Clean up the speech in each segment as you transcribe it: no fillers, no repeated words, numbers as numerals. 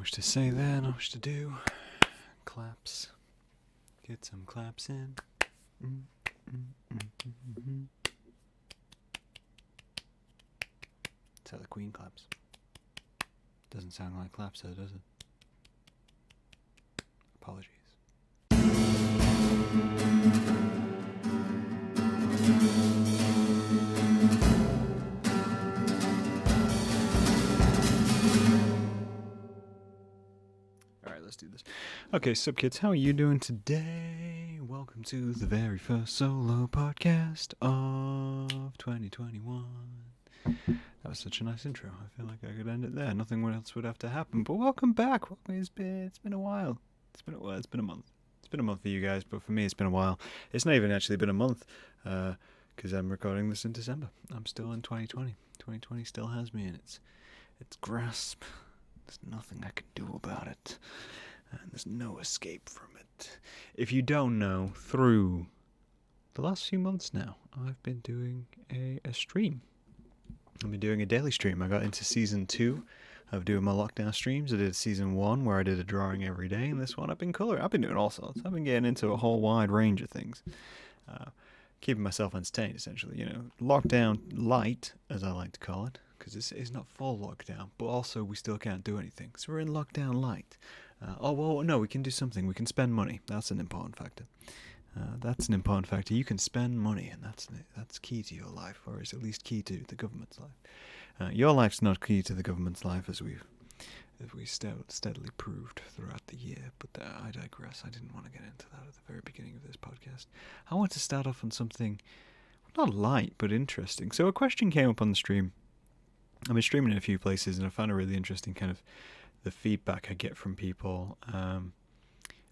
much to say there, not much to do. Claps. Get some claps in. That's how the Queen claps. Doesn't sound like claps though, does it? Apologies. Let's do this. Okay, sup kids, how are you doing today? Welcome to the very first solo podcast of 2021. That was such a nice intro. I feel like I could end it there. Nothing else would have to happen. But welcome back. It's been a while. It's been a month. It's been a month for you guys, but for me it's been a while. It's not even actually been a month because I'm recording this in December. I'm still in 2020. 2020 still has me in its grasp. There's nothing I can do about it. And there's no escape from it. If you don't know, through the last few months now, I've been doing a stream. I've been doing a daily stream. I got into season 2 of doing my lockdown streams. I did season 1 where I did a drawing every day. And this one I've been coloring. I've been doing all sorts. I've been getting into a whole wide range of things. Keeping myself entertained, essentially. You know, lockdown light, as I like to call it. Because it's not full lockdown, but also we still can't do anything. So we're in lockdown light. No, we can do something. We can spend money. That's an important factor. You can spend money, and that's key to your life, or it's at least key to the government's life. Your life's not key to the government's life, as we steadily proved throughout the year. But I digress. I didn't want to get into that at the very beginning of this podcast. I want to start off on something not light, but interesting. So a question came up on the stream. I've been streaming in a few places, and I found it really interesting, kind of the feedback I get from people, and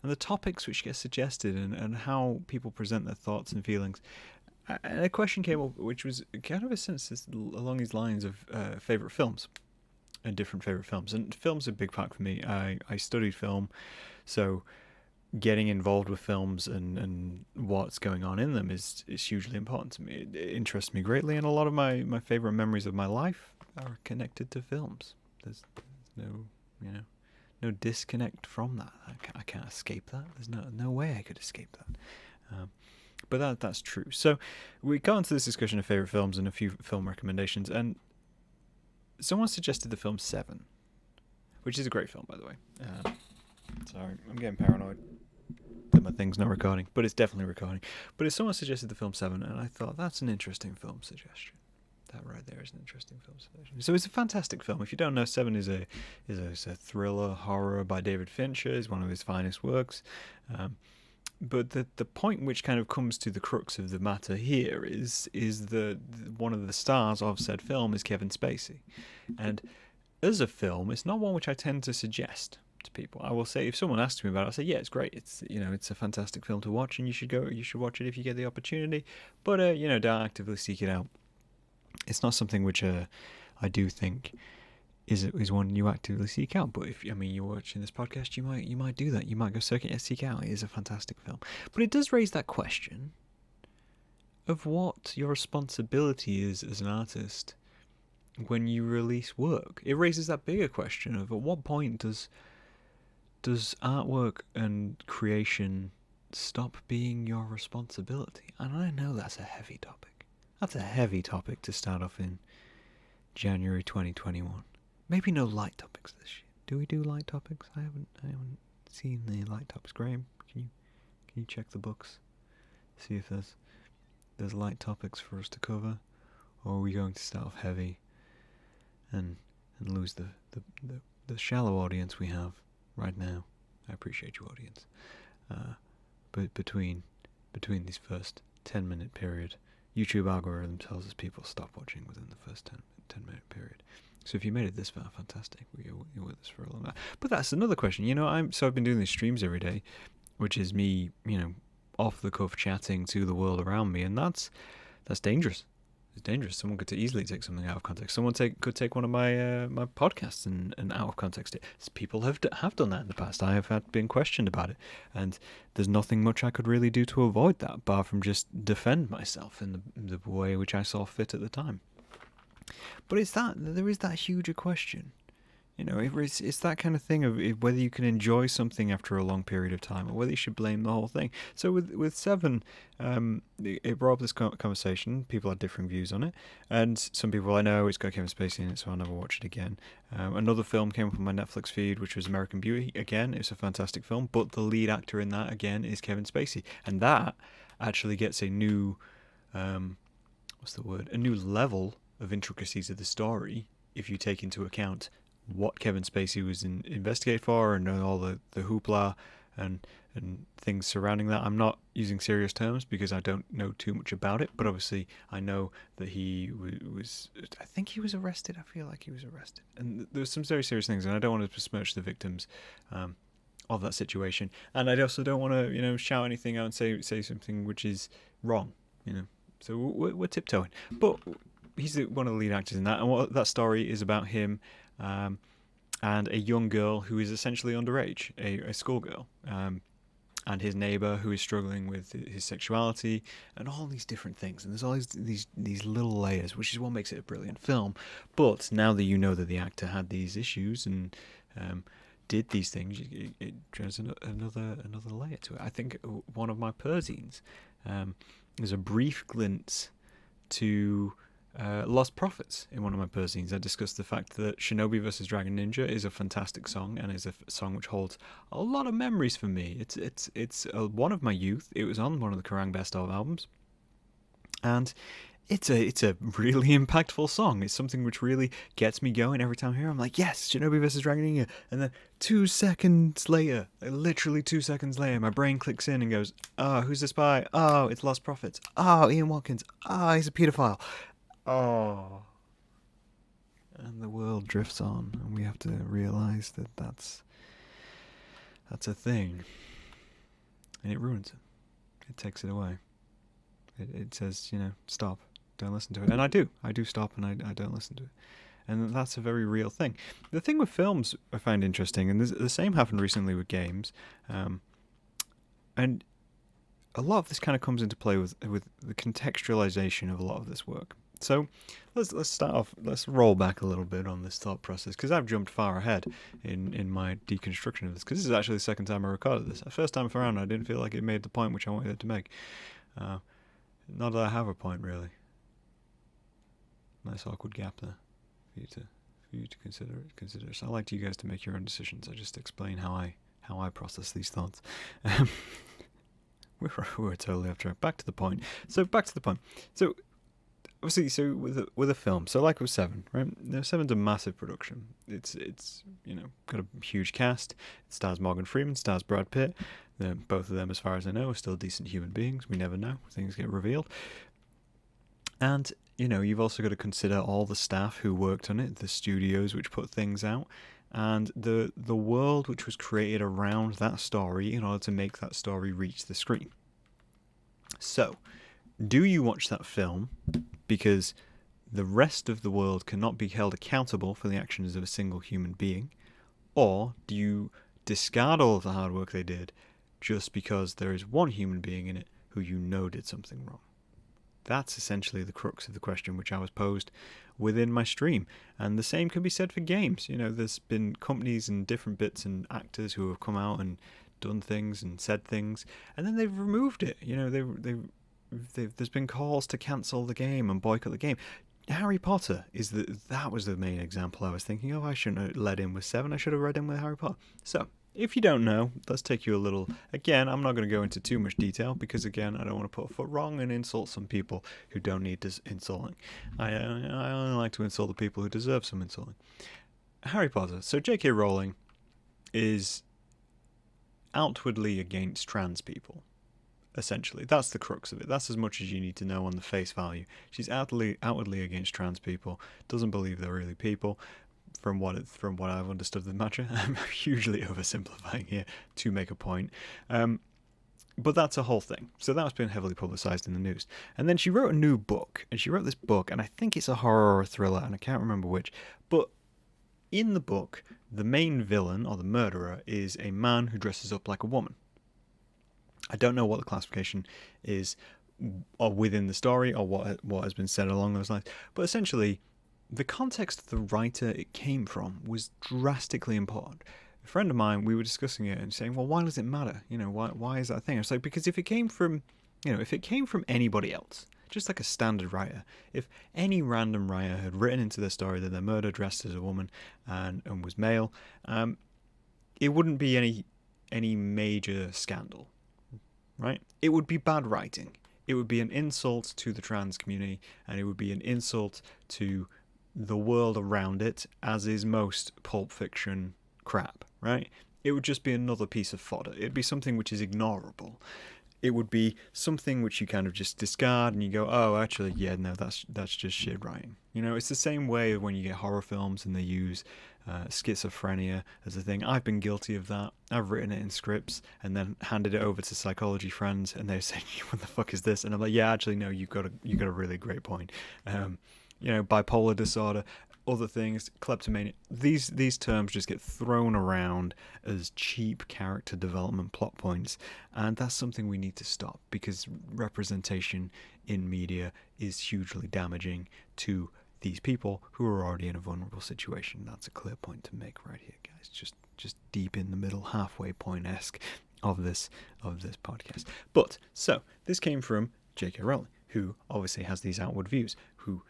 the topics which get suggested, and how people present their thoughts and feelings. And a question came up, which was kind of a sense along these lines of favorite films, and different favorite films. And film's a big part for me. I studied film, so getting involved with films and what's going on in them is hugely important to me. It interests me greatly, and a lot of my favorite memories of my life are connected to films. There's no disconnect from that. I can't escape that. There's no way I could escape that. But that's true. So we got into this discussion of favorite films and a few film recommendations, and someone suggested the film Seven, which is a great film, by the way. Sorry, I'm getting paranoid that my thing's not recording, but it's definitely recording. But if someone suggested the film Seven, and I thought that's an interesting film suggestion. That right there is an interesting film suggestion. So it's a fantastic film. If you don't know, Seven is a thriller horror by David Fincher. It's one of his finest works. But the point which kind of comes to the crux of the matter here is one of the stars of said film is Kevin Spacey, and as a film, it's not one which I tend to suggest to people. I will say, if someone asks me about it, I'll say, yeah, it's great. It's a fantastic film to watch, and you should watch it if you get the opportunity. But don't actively seek it out. It's not something which I do think is one you actively seek out. But if you're watching this podcast, you might do that. You might go seek out. It is a fantastic film. But it does raise that question of what your responsibility is as an artist when you release work. It raises that bigger question of at what point does artwork and creation stop being your responsibility? And I know that's a heavy topic. That's a heavy topic to start off in January 2021. Maybe no light topics this year. Do we do light topics? I haven't seen the light topics. Graham, can you check the books? See if there's light topics for us to cover, or are we going to start off heavy and lose the shallow audience we have right now? I appreciate you, audience. But between these first 10-minute period, YouTube algorithm tells us people stop watching within the first 10-minute period. So if you made it this far, fantastic. You're with us for a long time. But that's another question. I've been doing these streams every day, which is me, off the cuff chatting to the world around me, and that's dangerous. It's dangerous. Someone could easily take something out of context. Someone could take one of my podcasts and out of context it. People have done that in the past. I have been questioned about it, and there's nothing much I could really do to avoid that, apart from just defend myself in the way which I saw fit at the time. But there is that huger question. You know, it's that kind of thing of whether you can enjoy something after a long period of time or whether you should blame the whole thing. So with Seven, it brought up this conversation. People had differing views on it, and some people I know it's got Kevin Spacey in it, so I'll never watch it again. Another film came up on my Netflix feed, which was American Beauty. Again, it's a fantastic film, but the lead actor in that again is Kevin Spacey, and that actually gets a new, what's the word? A new level of intricacies of the story if you take into account what Kevin Spacey was investigated for and all the hoopla and things surrounding that. I'm not using serious terms because I don't know too much about it, but obviously I know that he was I think he was arrested. I feel like he was arrested. And there was some very serious things, and I don't want to besmirch the victims of that situation. And I also don't want to, shout anything out and say something which is wrong, So we're tiptoeing. But he's one of the lead actors in that, and what that story is about him and a young girl who is essentially underage, a schoolgirl, and his neighbor who is struggling with his sexuality and all these different things. And there's all these little layers, which is what makes it a brilliant film. But now that you know that the actor had these issues and did these things, it adds another layer to it. I think one of my Persines is a brief glimpse to Lost Prophets in one of my Persines. I discussed the fact that Shinobi vs. Dragon Ninja is a fantastic song and is a song which holds a lot of memories for me. It's one of my youth. It was on one of the Kerrang! Best of albums, and it's a really impactful song. It's something which really gets me going every time I hear it. I'm like, yes, Shinobi vs. Dragon Ninja, and then 2 seconds later, literally 2 seconds later, my brain clicks in and goes, oh, who's the spy? Oh, it's Lost Prophets. Oh, Ian Watkins. Oh, he's a paedophile. Oh. And the world drifts on, and we have to realise that that's a thing. And it ruins it. It takes it away. It says, stop. Don't listen to it. And I do stop, and I don't listen to it. And that's a very real thing. The thing with films I find interesting, and the same happened recently with games, and a lot of this kind of comes into play with the contextualization of a lot of this work. So let's start off. Let's roll back a little bit on this thought process, because I've jumped far ahead in my deconstruction of this. Because this is actually the second time I recorded this. The first time around, I didn't feel like it made the point which I wanted it to make. Not that I have a point really. Nice awkward gap there for you to consider. So I like you guys to make your own decisions. I just explain how I process these thoughts. We were totally off track. Back to the point. So obviously, with a film, so like with Seven, right? Now, Seven's a massive production. It's got a huge cast. It stars Morgan Freeman, stars Brad Pitt. Both of them, as far as I know, are still decent human beings. We never know. Things get revealed. And you've also got to consider all the staff who worked on it, the studios which put things out, and the world which was created around that story in order to make that story reach the screen. So, do you watch that film because the rest of the world cannot be held accountable for the actions of a single human being, or do you discard all of the hard work they did just because there is one human being in it who did something wrong? That's essentially the crux of the question which I was posed within my stream. And the same can be said for games. There's been companies and different bits and actors who have come out and done things and said things, and then they've removed it. There's been calls to cancel the game and boycott the game. Harry Potter that was the main example I was thinking of. I shouldn't have led in with Seven. I should have read in with Harry Potter. So, if you don't know, let's take you a little... Again, I'm not going to go into too much detail because, again, I don't want to put a foot wrong and insult some people who don't need insulting. I only like to insult the people who deserve some insulting. Harry Potter. So J.K. Rowling is outwardly against trans people, essentially. That's the crux of it. That's as much as you need to know on the face value. She's outwardly against trans people, doesn't believe they're really people. From what I've understood of the matter, I'm hugely oversimplifying here to make a point. But that's a whole thing. So that's been heavily publicised in the news. And then she wrote a new book, and she wrote this book, and I think it's a horror or a thriller, and I can't remember which. But in the book, the main villain, or the murderer, is a man who dresses up like a woman. I don't know what the classification is or within the story or what has been said along those lines. But essentially, the context of the writer it came from was drastically important. A friend of mine, we were discussing it and saying, well, why does it matter? Why is that a thing? It's like, because if it came from anybody else, just like a standard writer, if any random writer had written into their story that they're murdered dressed as a woman and was male, it wouldn't be any major scandal, right? It would be bad writing. It would be an insult to the trans community, and it would be an insult to the world around it, as is most pulp fiction crap, right? It would just be another piece of fodder. It'd be something which is ignorable. It would be something which you kind of just discard and you go, oh, actually, yeah, no, that's just shit writing. It's the same way when you get horror films and they use schizophrenia as a thing. I've been guilty of that. I've written it in scripts and then handed it over to psychology friends, and they're saying, what the fuck is this? And I'm like, yeah, actually, no, you got a really great point. Bipolar disorder, other things, kleptomania, these terms just get thrown around as cheap character development plot points, and that's something we need to stop, because representation in media is hugely damaging to these people who are already in a vulnerable situation. That's a clear point to make right here, guys. Just deep in the middle, halfway point-esque of this podcast. But so this came from J.K. Rowling, who obviously has these outward views, who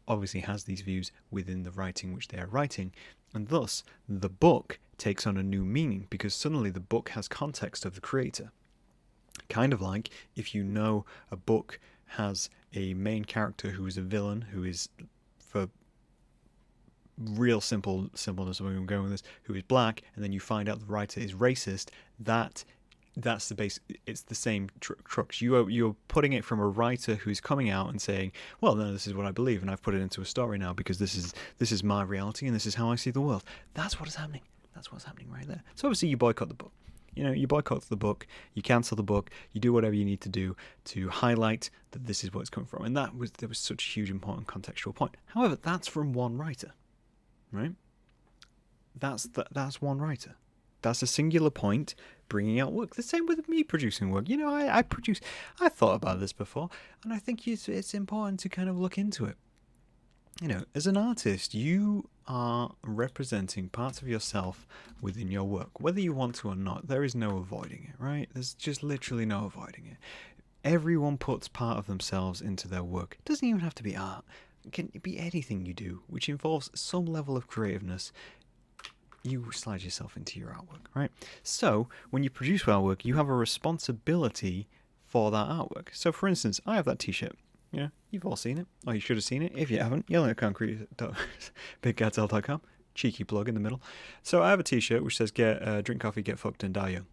obviously has these views within the writing which they are writing, and thus the book takes on a new meaning, because suddenly the book has context of the creator. Kind of like if you know a book has a main character who is a villain, who is, for real simpleness of where I'm going with this, who is black, and then you find out the writer is racist, that's the base. It's the same crux. You're putting it from a writer who's coming out and saying, well, no, this is what I believe, and I've put it into a story now because this is my reality and this is how I see the world. That's what is happening. That's what's happening right there. So obviously you boycott the book. You boycott the book, you cancel the book, you do whatever you need to do to highlight that this is what it's coming from. And there was such a huge important contextual point. However, that's from one writer, right? That's one writer. That's a singular point bringing out work. The same with me producing work. I thought about this before, and I think it's important to kind of look into it. As an artist, you are representing parts of yourself within your work, whether you want to or not. There is no avoiding it, right? There's just literally no avoiding it. Everyone puts part of themselves into their work. It doesn't even have to be art. It can be anything you do, which involves some level of creativeness. You slide yourself into your artwork, right? So when you produce artwork, you have a responsibility for that artwork. So for instance, I have that t-shirt. You've all seen it, or you should have seen it. If you haven't, yelling at concrete.bigcartel.com. Cheeky plug in the middle. So I have a t-shirt which says drink coffee, get fucked, and die young.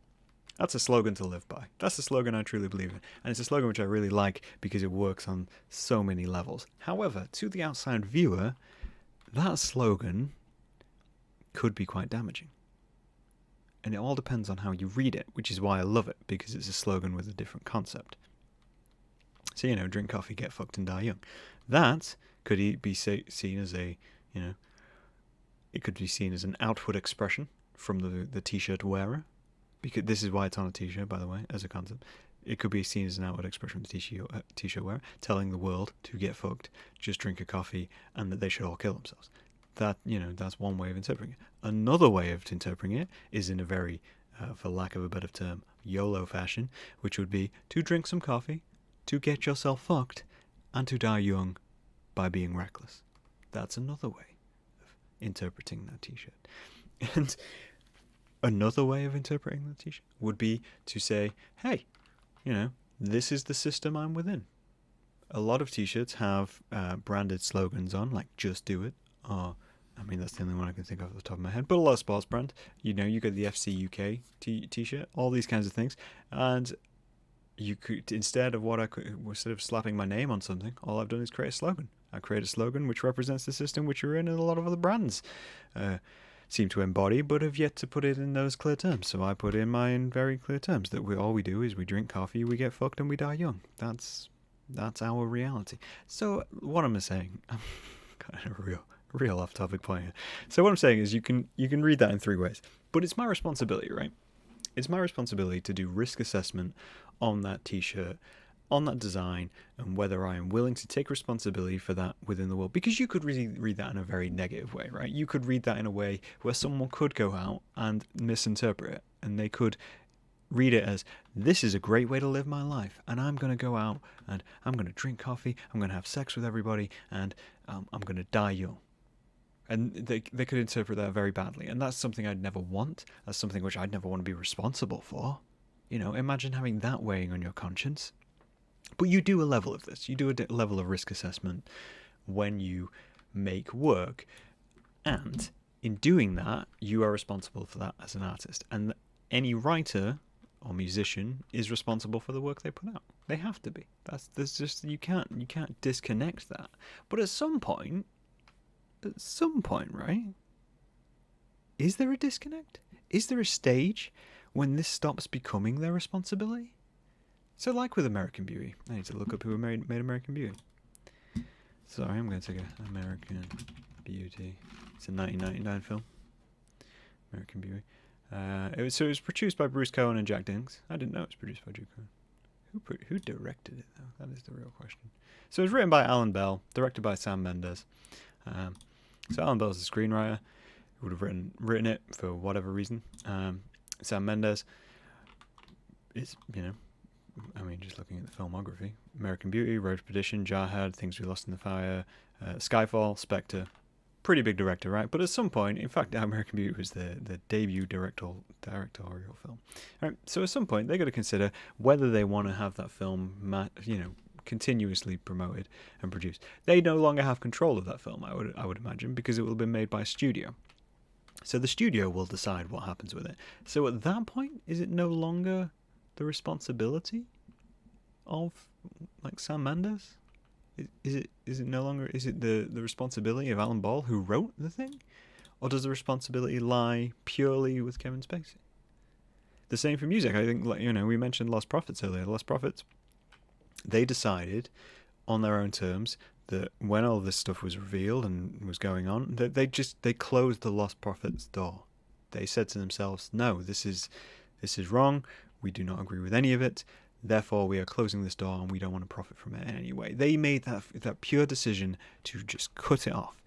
That's a slogan to live by. That's a slogan I truly believe in. And it's a slogan which I really like because it works on so many levels. However, to the outside viewer, that slogan could be quite damaging. And it all depends on how you read it, which is why I love it, because it's a slogan with a different concept. So, drink coffee, get fucked, and die young. That could be seen as it could be seen as an outward expression from the t-shirt wearer. Because this is why it's on a t-shirt, by the way, as a concept. It could be seen as an outward expression from the t-shirt wearer, telling the world to get fucked, just drink a coffee, and that they should all kill themselves. That's one way of interpreting it. Another way of interpreting it is in a very, for lack of a better term, YOLO fashion, which would be to drink some coffee, to get yourself fucked, and to die young by being reckless. That's another way of interpreting that t-shirt. And another way of interpreting that t-shirt would be to say, hey, this is the system I'm within. A lot of t-shirts have branded slogans on, like just do it, or that's the only one I can think of off the top of my head, but a lot of sports brand, you get the FC UK t-shirt, all these kinds of things, and you could, instead of slapping my name on something, all I've done is create a slogan. I create a slogan which represents the system which you're in, and a lot of other brands seem to embody, but have yet to put it in those clear terms. So I put in mine in very clear terms that all we do is we drink coffee, we get fucked, and we die young. That's our reality. So what am I saying? I'm kind of real off-topic point here. So what I'm saying is you can read that in three ways, but it's my responsibility, right? It's my responsibility to do risk assessment on that t-shirt on that design and whether I am willing to take responsibility for that within the world. Because you could really read that in a very negative way, right? You could read that in a way where someone could go out and misinterpret it, and they could read it as, this is a great way to live my life, and I'm going to go out and I'm going to drink coffee, I'm going to have sex with everybody, and I'm going to die young. And they could interpret that very badly, and that's something I'd never want. That's something which I'd never want to be responsible for. Imagine having that weighing on your conscience. But you do a level of this. You do a level of risk assessment when you make work. And in doing that, you are responsible for that as an artist. And any writer or musician is responsible for the work they put out. They have to be. You can't disconnect that. But at some point, right? Is there a disconnect? Is there a stage when this stops becoming their responsibility? So like with American Beauty. I need to look up who made American Beauty. Sorry, I'm going to take American Beauty. It's a 1999 film. American Beauty. It was produced by Bruce Cohen and Jack Dings. I didn't know it was produced by Drew Cohen. Who directed it, though? That is the real question. So it was written by Alan Bell, directed by Sam Mendes. So Alan Bell's the screenwriter. He would have written it for whatever reason. Sam Mendes is, just looking at the filmography. American Beauty, Road to Perdition, Jarhead, Things We Lost in the Fire, Skyfall, Spectre. Pretty big director, right? But at some point, in fact, American Beauty was the debut directorial film. Right? So at some point, they got to consider whether they want to have that film, continuously promoted and produced. They no longer have control of that film, I would imagine, because it will have been made by a studio. So the studio will decide what happens with it. So at that point, is it no longer the responsibility of Sam Mendes? Is it no longer, is it the responsibility of Alan Ball who wrote the thing? Or does the responsibility lie purely with Kevin Spacey? The same for music. I think, we mentioned Lost Prophets earlier. Lost Prophets, they decided on their own terms that when all this stuff was revealed and was going on, they closed the Lost Prophets door. They said to themselves, no, this is wrong. We do not agree with any of it. Therefore, we are closing this door and we don't want to profit from it in any way. They made that pure decision to just cut it off.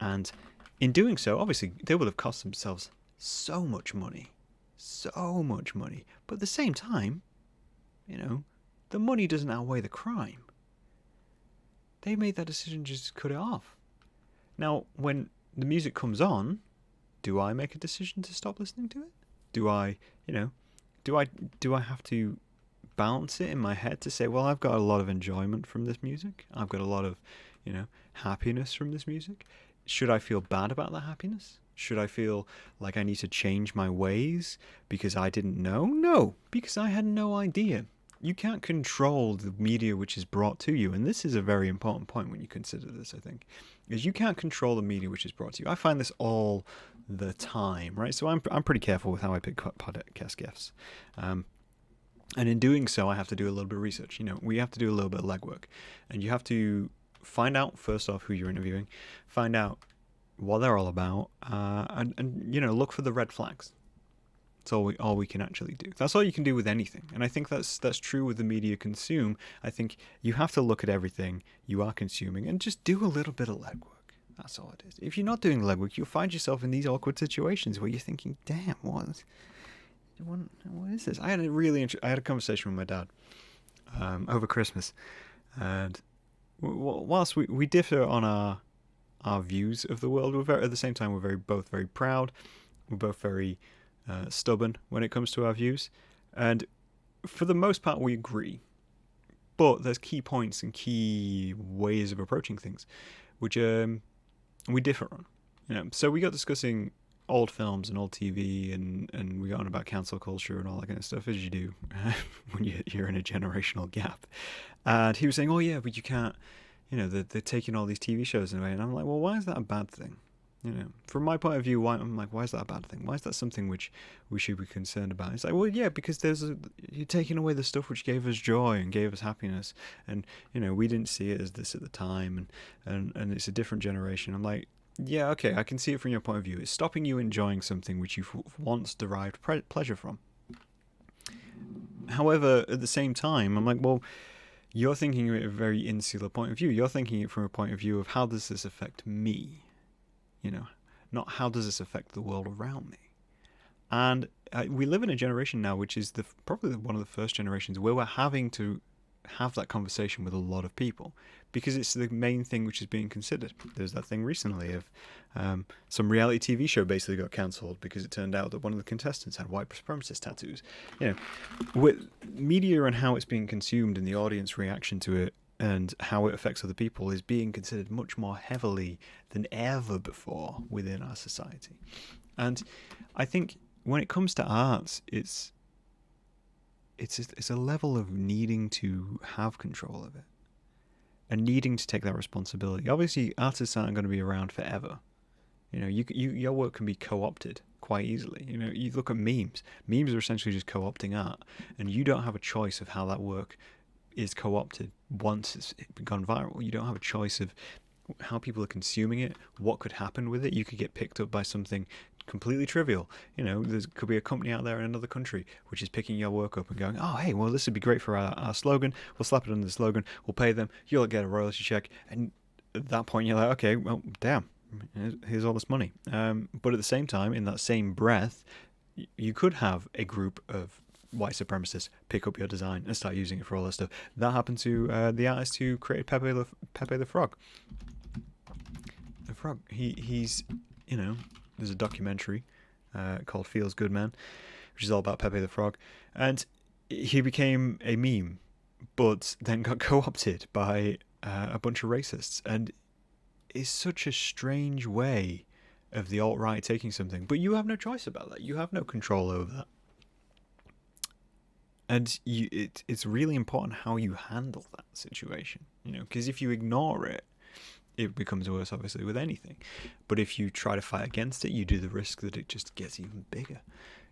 And in doing so, obviously, they would have cost themselves so much money. So much money. But at the same time, the money doesn't outweigh the crime. They made that decision just to cut it off. Now, when the music comes on, do I make a decision to stop listening to it? Do I have to balance it in my head to say, well, I've got a lot of enjoyment from this music. I've got a lot of, happiness from this music. Should I feel bad about that happiness? Should I feel like I need to change my ways because I didn't know? No, because I had no idea. You can't control the media which is brought to you. And this is a very important point when you consider this, I think, is you can't control the media which is brought to you. I find this all the time, right? So I'm pretty careful with how I pick podcast guests. And in doing so, I have to do a little bit of research. We have to do a little bit of legwork. And you have to find out, first off, who you're interviewing, find out what they're all about, and look for the red flags. That's all we can actually do. That's all you can do with anything. And I think that's true with the media consume. I think you have to look at everything you are consuming and just do a little bit of legwork. That's all it is. If you're not doing legwork, you'll find yourself in these awkward situations where you're thinking, damn, what is this? I had a conversation with my dad over Christmas, and whilst we differ on our views of the world, at the same time we're both very proud. We're both very stubborn when it comes to our views, and for the most part we agree. But there's key points and key ways of approaching things which we differ on. So we got discussing old films and old TV, and we got on about cancel culture and all that kind of stuff, as you do when you're in a generational gap. And he was saying, oh yeah, but you can't, they're taking all these TV shows away. And I'm like, well, why is that a bad thing? From my point of view, why is that a bad thing? Why is that something which we should be concerned about? It's like, well, yeah, because you're taking away the stuff which gave us joy and gave us happiness, and we didn't see it as this at the time, and it's a different generation. I'm like, yeah, okay, I can see it from your point of view. It's stopping you enjoying something which you've once derived pleasure from. However, at the same time, I'm like, well, you're thinking of it a very insular point of view. You're thinking it from a point of view of how does this affect me? Not how does this affect the world around me? And we live in a generation now which is probably one of the first generations where we're having to have that conversation with a lot of people because it's the main thing which is being considered. There's that thing recently of some reality TV show basically got cancelled because it turned out that one of the contestants had white supremacist tattoos. With media and how it's being consumed and the audience reaction to it and how it affects other people is being considered much more heavily than ever before within our society. And I think when it comes to arts, it's a level of needing to have control of it and needing to take that responsibility. Obviously, artists aren't going to be around forever. Your work can be co-opted quite easily. You look at memes. Memes are essentially just co-opting art, and you don't have a choice of how that work is co-opted once it's gone viral. You don't have a choice of how people are consuming it, what could happen with it. You could get picked up by something completely trivial. There could be a company out there in another country which is picking your work up and going, oh, hey, well, this would be great for our slogan. We'll slap it under the slogan. We'll pay them. You'll get a royalty check. And at that point, you're like, okay, well, damn, here's all this money. But at the same time, in that same breath, you could have a group of white supremacists pick up your design and start using it for all that stuff. That happened to the artist who created Pepe the Frog. The frog. He's there's a documentary called Feels Good Man, which is all about Pepe the Frog, and he became a meme, but then got co-opted by a bunch of racists, and it's such a strange way of the alt-right taking something, but you have no choice about that. You have no control over that. And it's really important how you handle that situation, because if you ignore it, it becomes worse, obviously, with anything. But if you try to fight against it, you do the risk that it just gets even bigger,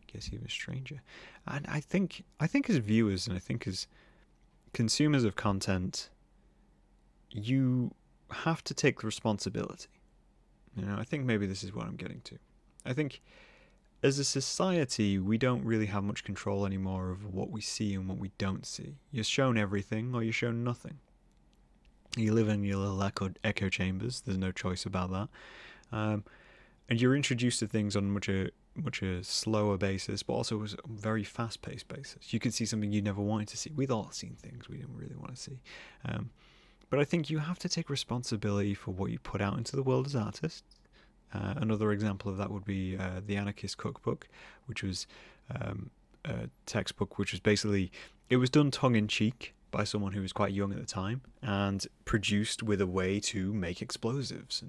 gets even stranger. And I think as viewers and I think as consumers of content, you have to take the responsibility. I think maybe this is what I'm getting to. I think as a society, we don't really have much control anymore over what we see and what we don't see. You're shown everything or you're shown nothing. You live in your little echo chambers. There's no choice about that. And you're introduced to things on much a slower basis, but also a very fast-paced basis. You can see something you never wanted to see. We've all seen things we didn't really want to see. But I think you have to take responsibility for what you put out into the world as artists. Another example of that would be the Anarchist Cookbook, which was a textbook which was basically, it was done tongue-in-cheek by someone who was quite young at the time and produced with a way to make explosives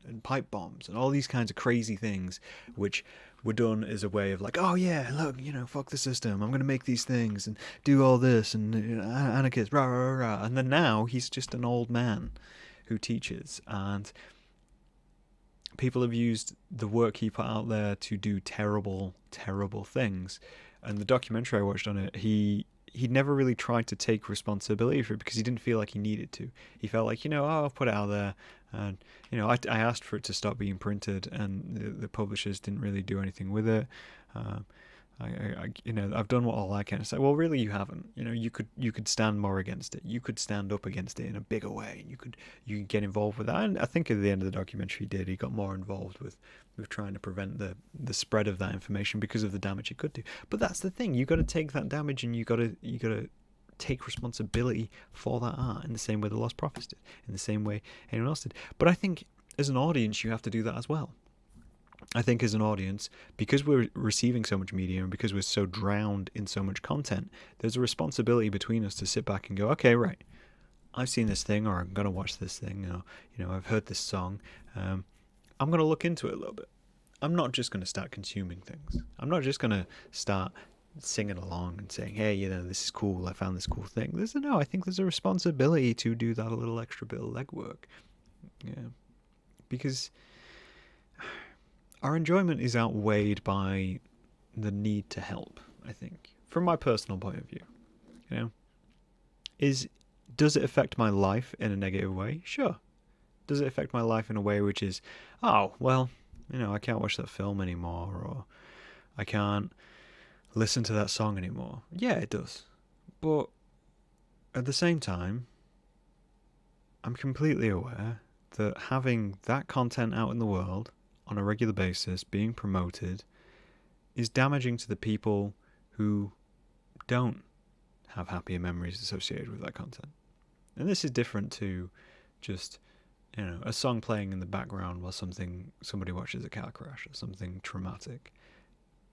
and pipe bombs and all these kinds of crazy things which were done as a way of like, oh yeah, look, fuck the system, I'm going to make these things and do all this and anarchist, rah, rah, rah. And then now he's just an old man who teaches, and people have used the work he put out there to do terrible, terrible things. And the documentary I watched on it, he never really tried to take responsibility for it because he didn't feel like he needed to. He felt like, I'll put it out there. And, I asked for it to stop being printed and the publishers didn't really do anything with it. I've done what all I can. It's like, well, really, you haven't. You could stand more against it. You could stand up against it in a bigger way. You could get involved with that. And I think at the end of the documentary, he got more involved with trying to prevent the spread of that information because of the damage it could do. But that's the thing. You got to take that damage and you got to take responsibility for that art in the same way the Lost Prophets did, in the same way anyone else did. But I think as an audience, you have to do that as well. I think as an audience, because we're receiving so much media and because we're so drowned in so much content, there's a responsibility between us to sit back and go, okay, right, I've seen this thing, or I'm going to watch this thing, or, I've heard this song. I'm going to look into it a little bit. I'm not just going to start consuming things. I'm not just going to start singing along and saying, hey, this is cool, I found this cool thing. I think there's a responsibility to do that a little extra bit of legwork. Yeah. Because our enjoyment is outweighed by the need to help, I think, from my personal point of view. Does it affect my life in a negative way? Sure. Does it affect my life in a way which is, oh, well, I can't watch that film anymore, or I can't listen to that song anymore? Yeah, it does. But at the same time, I'm completely aware that having that content out in the world on a regular basis, being promoted, is damaging to the people who don't have happier memories associated with that content. And this is different to just, a song playing in the background while somebody watches a car crash or something traumatic.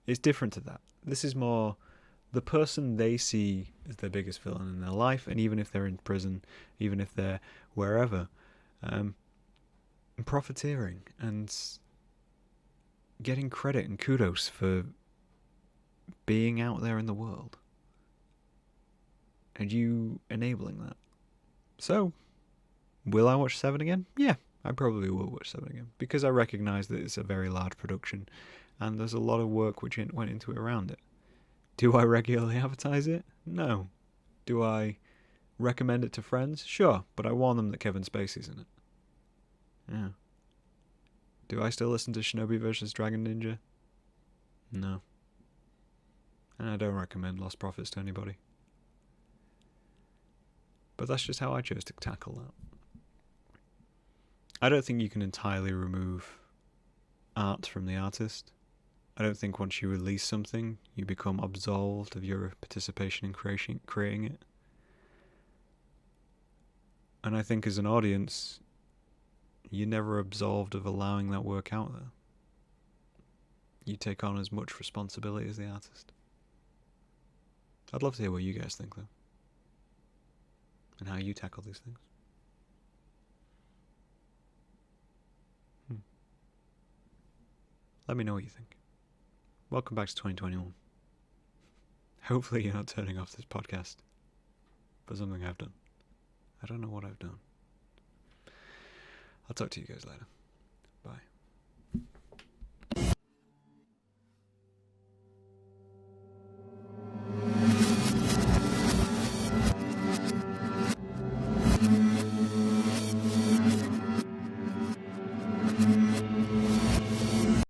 It's different to that. This is more the person they see as their biggest villain in their life, and even if they're in prison, even if they're wherever, profiteering and getting credit and kudos for being out there in the world. And you enabling that. So, will I watch Seven again? Yeah, I probably will watch Seven again. Because I recognise that it's a very large production and there's a lot of work which went into it around it. Do I regularly advertise it? No. Do I recommend it to friends? Sure, but I warn them that Kevin Spacey's in it. Yeah. Do I still listen to Shinobi vs. Dragon Ninja? No. And I don't recommend Lost Prophets to anybody. But that's just how I chose to tackle that. I don't think you can entirely remove art from the artist. I don't think once you release something, you become absolved of your participation in creating it. And I think as an audience, you're never absolved of allowing that work out there. You take on as much responsibility as the artist. I'd love to hear what you guys think, though. And how you tackle these things. Let me know what you think. Welcome back to 2021. Hopefully you're not turning off this podcast for something I've done. I don't know what I've done. I'll talk to you guys later.